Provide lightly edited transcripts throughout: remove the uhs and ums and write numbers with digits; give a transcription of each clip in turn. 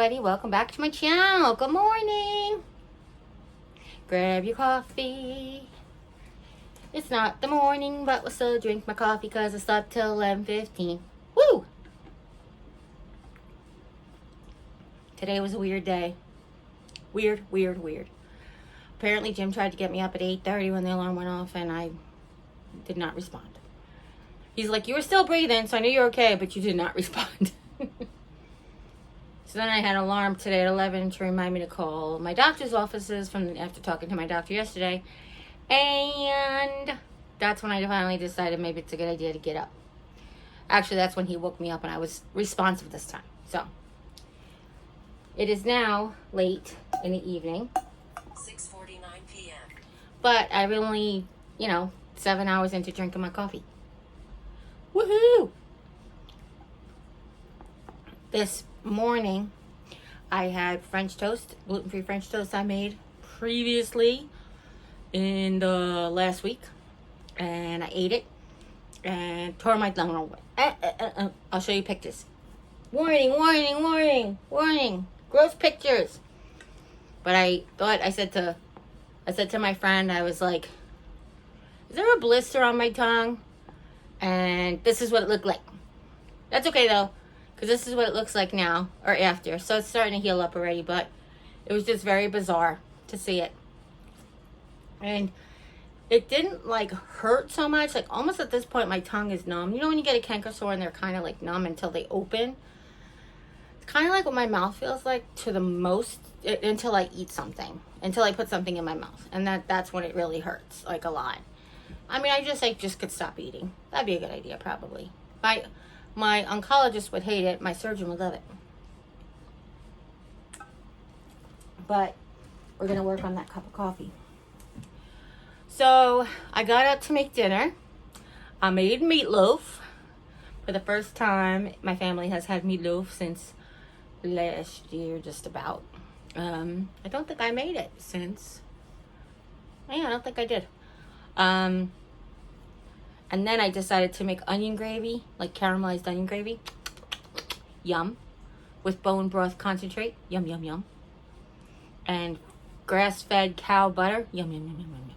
everybody, welcome back to my channel. Good morning. Grab your coffee. It's not the morning, but we'll still drink my coffee because I slept till 11:15. Woo! Today was a weird day. Weird. Apparently Jim tried to get me up at 8:30 when the alarm went off and I did not respond. He's like, you were still breathing, so I knew you were okay, but you did not respond. So then I had an alarm today at 11 to remind me to call my doctor's offices after talking to my doctor yesterday. And that's when I finally decided maybe it's a good idea to get up. Actually, that's when he woke me up and I was responsive this time. So it is now late in the evening. 6:49 p.m. But I'm only, 7 hours into drinking my coffee. Woohoo! This morning, I had French toast, gluten-free French toast I made previously in the last week. And I ate it and tore my tongue away. I'll show you pictures. Warning. Gross pictures. But I said to my friend, I was like, is there a blister on my tongue? And this is what it looked like. That's okay though, because this is what it looks like now or after. So it's starting to heal up already, but it was just very bizarre to see it. And it didn't like hurt so much. Like almost at this point, my tongue is numb. You know when you get a canker sore and they're kind of like numb until they open? It's kind of like what my mouth feels like to the most until I eat something, until I put something in my mouth. And that's when it really hurts, like a lot. I mean, I just could stop eating. That'd be a good idea, probably. My oncologist would hate it. My surgeon would love it. But we're going to work on that cup of coffee. So I got up to make dinner. I made meatloaf. For the first time, my family has had meatloaf since last year, just about. I don't think I made it since. Yeah, I don't think I did. And then I decided to make onion gravy, like caramelized onion gravy. Yum. With bone broth concentrate. Yum. And grass-fed cow butter. Yum.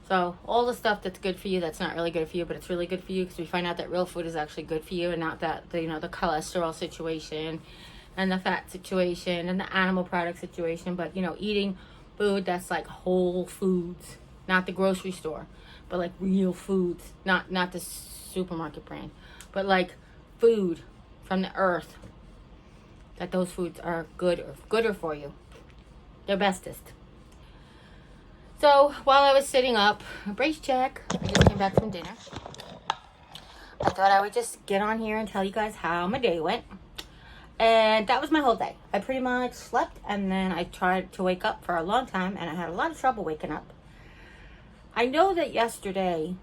So all the stuff that's good for you, that's not really good for you, but it's really good for you because we find out that real food is actually good for you and not that, the cholesterol situation and the fat situation and the animal product situation, but, eating food that's like whole foods, not the grocery store, but like real foods, not the supermarket brand, but like food from the earth, that those foods are gooder for you. They're bestest. So while I was sitting up, brace check, I just came back from dinner. I thought I would just get on here and tell you guys how my day went. And that was my whole day. I pretty much slept and then I tried to wake up for a long time and I had a lot of trouble waking up. I know that yesterday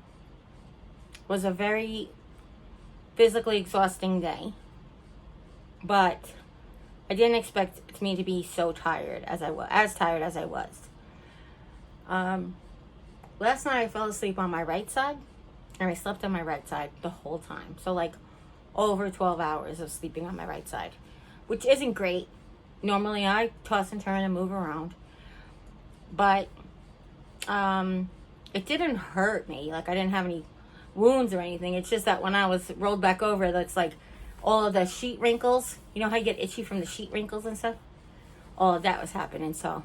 was a very physically exhausting day, but I didn't expect me to be so tired as I was. Last night I fell asleep on my right side and I slept on my right side the whole time. So like over 12 hours of sleeping on my right side, which isn't great. Normally I toss and turn and move around, but it didn't hurt me. Like I didn't have any wounds or anything. It's just that when I was rolled back over, that's like all of the sheet wrinkles. You know how you get itchy from the sheet wrinkles and stuff? All of that was happening. So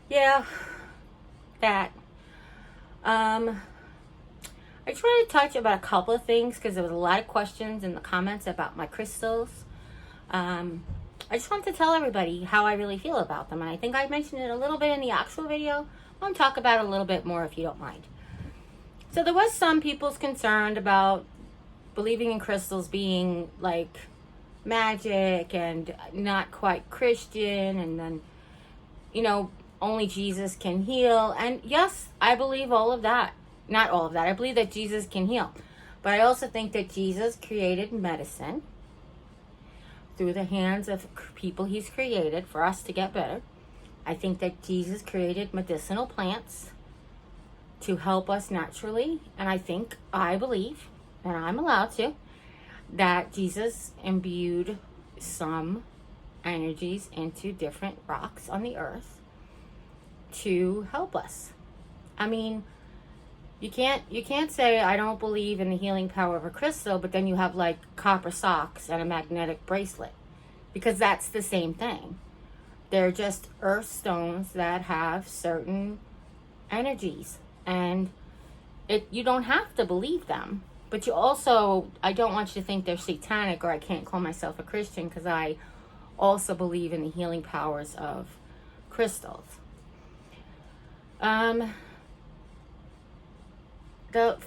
yeah, that. I just wanted to touch about a couple of things because there was a lot of questions in the comments about my crystals. I just wanted to tell everybody how I really feel about them. And I think I mentioned it a little bit in the actual video. I'm going to talk about it a little bit more if you don't mind. So there was some people's concerned about believing in crystals being like magic and not quite Christian. And then, only Jesus can heal. And yes, I believe all of that. Not all of that. I believe that Jesus can heal. But I also think that Jesus created medicine through the hands of people he's created for us to get better. I think that Jesus created medicinal plants to help us naturally. And I believe, and I'm allowed to, that Jesus imbued some energies into different rocks on the earth to help us. I mean, you can't say I don't believe in the healing power of a crystal, but then you have like copper socks and a magnetic bracelet, because that's the same thing. They're just earth stones that have certain energies, and you don't have to believe them, but you also, I don't want you to think they're satanic, or I can't call myself a Christian because I also believe in the healing powers of crystals.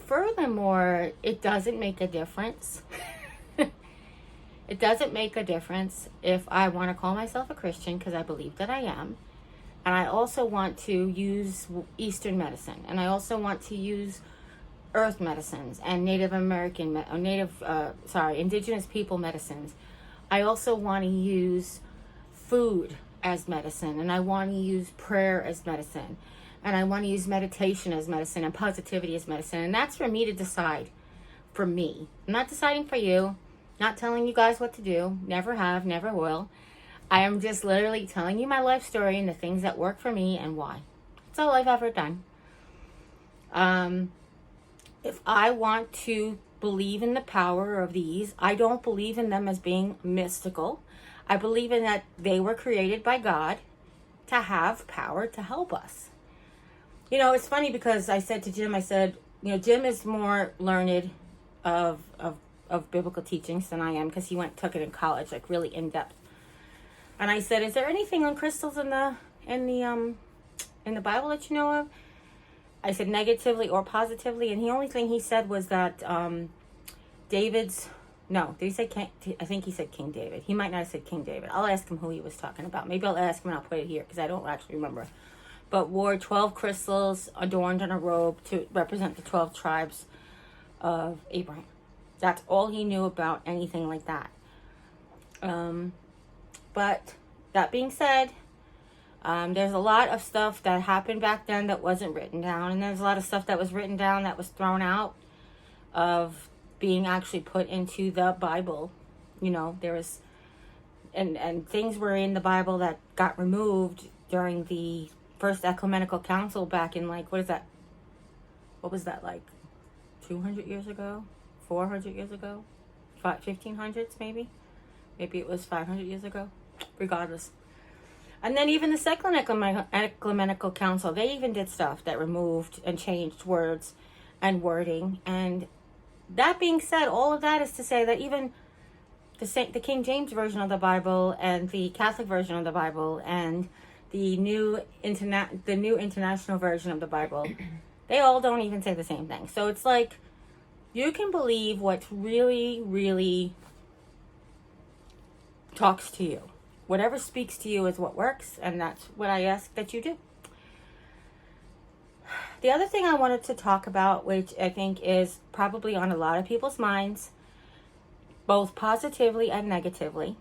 Furthermore, it doesn't make a difference. It doesn't make a difference if I want to call myself a Christian, because I believe that I am. And I also want to use Eastern medicine. And I also want to use earth medicines and indigenous people medicines. I also want to use food as medicine. And I want to use prayer as medicine. And I want to use meditation as medicine and positivity as medicine. And that's for me to decide. For me. I'm not deciding for you. Not telling you guys what to do. Never have, never will. I am just literally telling you my life story and the things that work for me and why. That's all I've ever done. If I want to believe in the power of these, I don't believe in them as being mystical. I believe in that they were created by God to have power to help us. You know, it's funny because I said to Jim, Jim is more learned of biblical teachings than I am, because he took it in college, like really in depth. And I said, is there anything on crystals in the Bible that you know of? I said negatively or positively, and the only thing he said was that did he say King? I think he said King David. He might not have said King David. I'll ask him who he was talking about. Maybe I'll ask him and I'll put it here, because I don't actually remember. But wore 12 crystals adorned in a robe to represent the 12 tribes of Abraham. That's all he knew about anything like that. But that being said, there's a lot of stuff that happened back then that wasn't written down. And there's a lot of stuff that was written down that was thrown out of being actually put into the Bible. You know, there was, and things were in the Bible that got removed during the First Ecumenical Council back in, like, what was that, like 200 years ago? 400 years ago? 1500s maybe? Maybe it was 500 years ago? Regardless. And then even the Second Ecumenical Council, they even did stuff that removed and changed words and wording. And that being said, all of that is to say that even the King James Version of the Bible and the Catholic version of the Bible and the new international version of the Bible, they all don't even say the same thing. So it's like, you can believe what really, really talks to you. Whatever speaks to you is what works, and that's what I ask that you do. The other thing I wanted to talk about, which I think is probably on a lot of people's minds, both positively and negatively,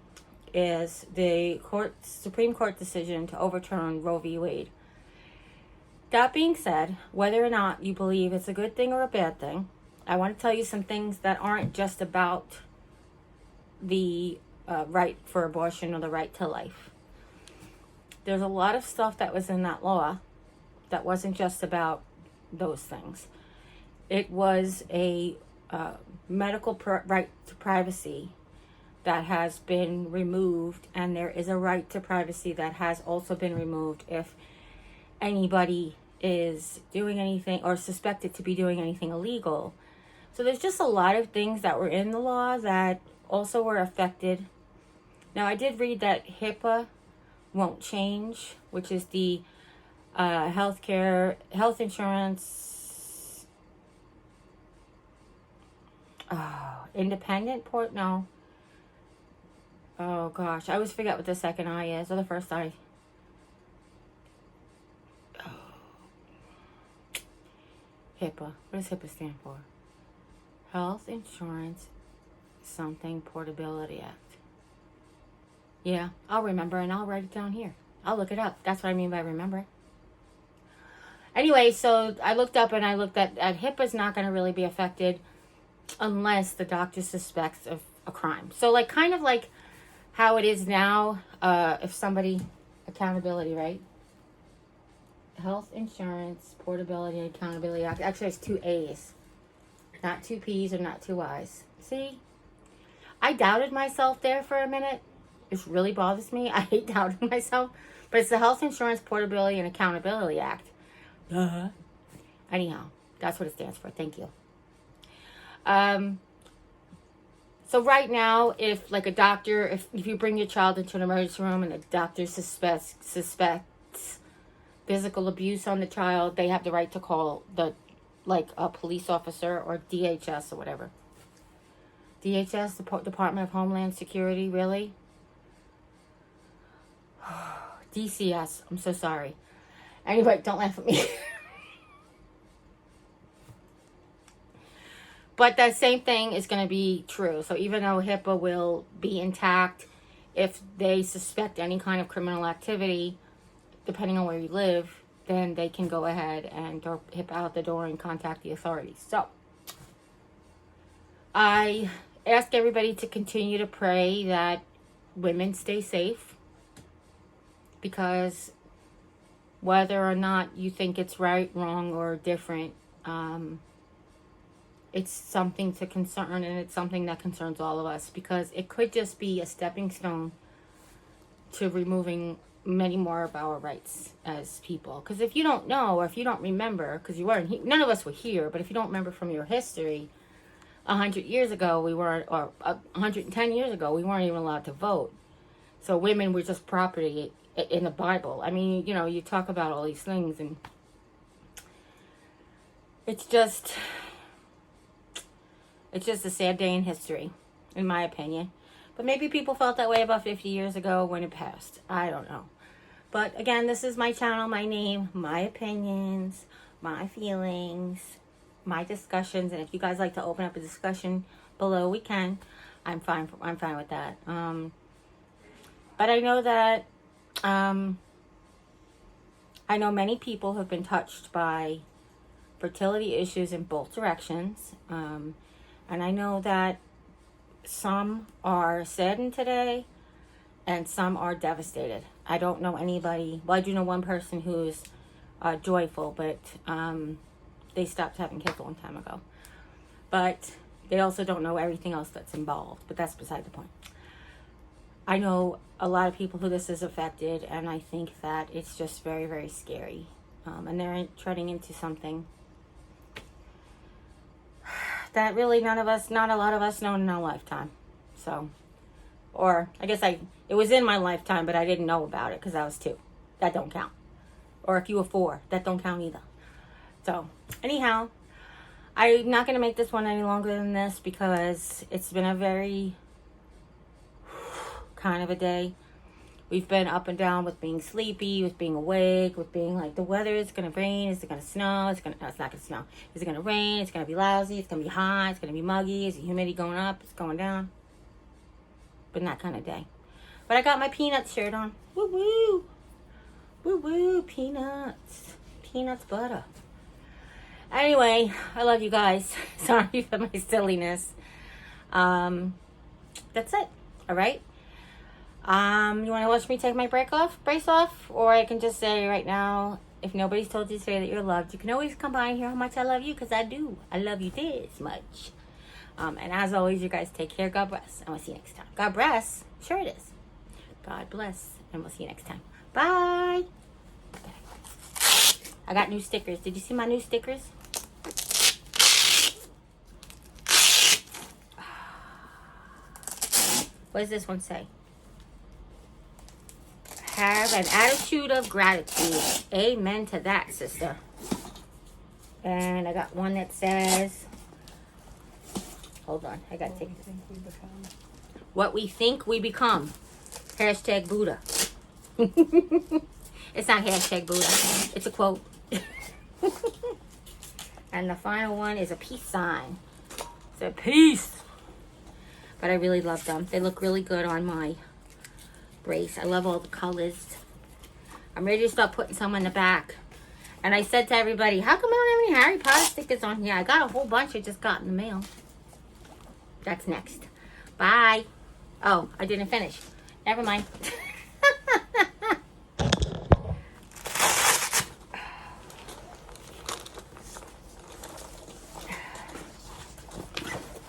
is the Supreme Court decision to overturn Roe v. Wade. That being said, whether or not you believe it's a good thing or a bad thing, I want to tell you some things that aren't just about the right for abortion or the right to life. There's a lot of stuff that was in that law that wasn't just about those things. It was a medical right to privacy that has been removed, and there is a right to privacy that has also been removed if anybody is doing anything or suspected to be doing anything illegal. So there's just a lot of things that were in the law that also were affected. Now, I did read that HIPAA won't change, which is the health insurance, independent port. No. Oh gosh, I always forget what the second I is, or the first I. HIPAA. What does HIPAA stand for? Health Insurance something Portability Act. Yeah, I'll remember, and I'll write it down here. I'll look it up. That's what I mean by remember it. Anyway, so I looked up and I looked at HIPAA's not going to really be affected unless the doctor suspects of a crime. So like kind of like how it is now, if somebody, accountability, right? Health Insurance Portability and Accountability Act. Actually, it's 2 A's, not 2 P's or not 2 I's. See, I doubted myself there for a minute. It really bothers me. I hate doubting myself, but it's the Health Insurance Portability and Accountability Act. Anyhow, that's what it stands for. Thank you. So right now, if like a doctor, if you bring your child into an emergency room and the doctor suspects physical abuse on the child, they have the right to call a police officer or DHS or whatever. DHS, the Department of Homeland Security, really? DCS, I'm so sorry. Anyway, don't laugh at me. But that same thing is going to be true. So even though HIPAA will be intact, if they suspect any kind of criminal activity, depending on where you live, then they can go ahead and throw HIPAA out the door and contact the authorities. So I ask everybody to continue to pray that women stay safe, because whether or not you think it's right, wrong, or different, it's something to concern, and it's something that concerns all of us, because it could just be a stepping stone to removing many more of our rights as people. Because if you don't know, or if you don't remember, because you weren't, none of us were here, but if you don't remember from your history, 100 years ago, we weren't, or 110 years ago, we weren't even allowed to vote. So women were just property in the Bible. I mean, you talk about all these things, and it's just a sad day in history, in my opinion. But maybe people felt that way about 50 years ago when it passed. I don't know. But again, this is my channel, my name, my opinions, my feelings, my discussions. And if you guys like to open up a discussion below, we can. I'm fine with that. But I know that I know many people have been touched by fertility issues in both directions. And I know that some are saddened today and some are devastated. I don't know anybody. Well, I do know one person who's joyful, but they stopped having kids a long time ago. But they also don't know everything else that's involved. But that's beside the point. I know a lot of people who this has affected, and I think that it's just very, very scary. And they're treading into something that really not a lot of us know in our lifetime. So, or I guess it was in my lifetime, but I didn't know about it because I was 2. That don't count. Or if you were 4, that don't count either. So, anyhow, I'm not going to make this one any longer than this, because it's been a very kind of a day. We've been up and down with being sleepy, with being awake, with being like, the weather is going to rain, is it going to snow, no, it's not going to snow. Is it going to rain, it's going to be lousy, it's going to be hot, it's going to be muggy, is the humidity going up, it's going down. Been that kind of day. But I got my peanuts shirt on. Woo woo. Woo woo, peanuts. Peanuts butter. Anyway, I love you guys. Sorry for my silliness. That's it. All right. You want to watch me take my brace off? Or I can just say right now, if nobody's told you today that you're loved, you can always come by and hear how much I love you, because I do. I love you this much. And as always, you guys take care. God bless. And we'll see you next time. God bless. Sure it is. God bless. And we'll see you next time. Bye. I got new stickers. Did you see my new stickers? What does this one say? Have an attitude of gratitude. Amen to that, sister. And I got one that says, hold on, I gotta take this. What we think we become. Hashtag Buddha. It's not hashtag Buddha. It's a quote. And the final one is a peace sign. It's a peace. But I really love them. They look really good on my brace. I love all the colors. I'm ready to start putting some in the back. And I said to everybody, how come I don't have any Harry Potter stickers on here? I got a whole bunch I just got in the mail. That's next. Bye. Oh, I didn't finish. Never mind.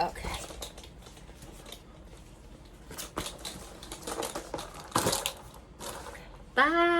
Okay. Bye.